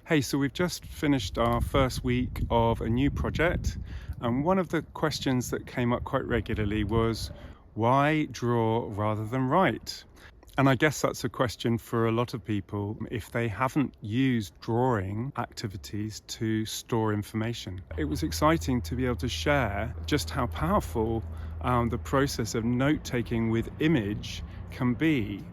Hey, so we've just finished our first week of a new project, and one of the questions that came up quite regularly was, why draw rather than write? And I guess that's a question for a lot of people if they haven't used drawing activities to store information. It was exciting to be able to share just how powerful the process of note-taking with image can be.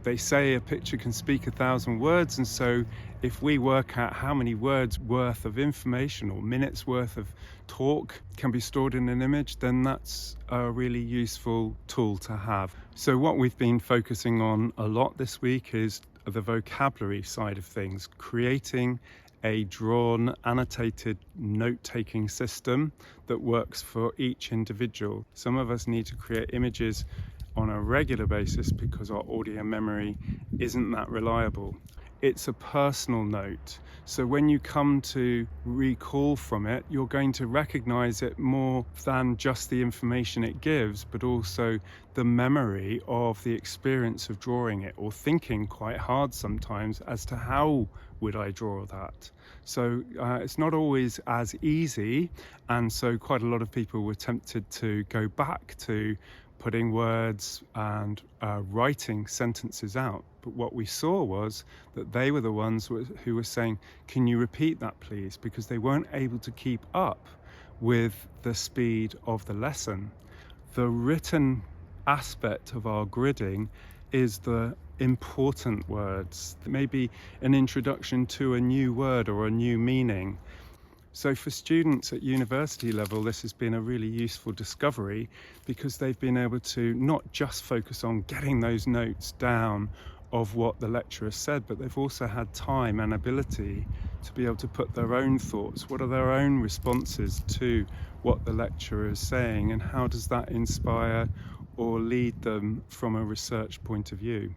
They say a picture can speak 1,000 words, and so if we work out how many words worth of information or minutes worth of talk can be stored in an image, then that's a really useful tool to have. So what we've been focusing on a lot this week is the vocabulary side of things, creating a drawn, annotated note-taking system that works for each individual. Some of us need to create images on a regular basis because our audio memory isn't that reliable. It's a personal note, so when you come to recall from it, you're going to recognize it more than just the information it gives, but also the memory of the experience of drawing it, or thinking quite hard sometimes as to how would I draw that. So it's not always as easy, and so quite a lot of people were tempted to go back to putting words and writing sentences out. But what we saw was that they were the ones who were saying, can you repeat that please? Because they weren't able to keep up with the speed of the lesson. The written aspect of our gridding is the important words, maybe an introduction to a new word or a new meaning. So for students at university level, this has been a really useful discovery because they've been able to not just focus on getting those notes down of what the lecturer said, but they've also had time and ability to be able to put their own thoughts. What are their own responses to what the lecturer is saying, and how does that inspire or lead them from a research point of view?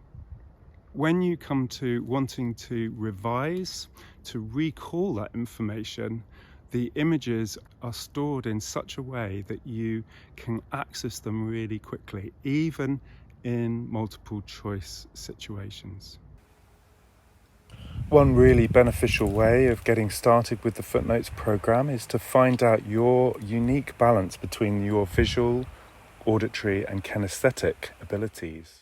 When you come to wanting to revise, to recall that information, the images are stored in such a way that you can access them really quickly, even in multiple choice situations. One really beneficial way of getting started with the Footnotes program is to find out your unique balance between your visual, auditory and kinesthetic abilities.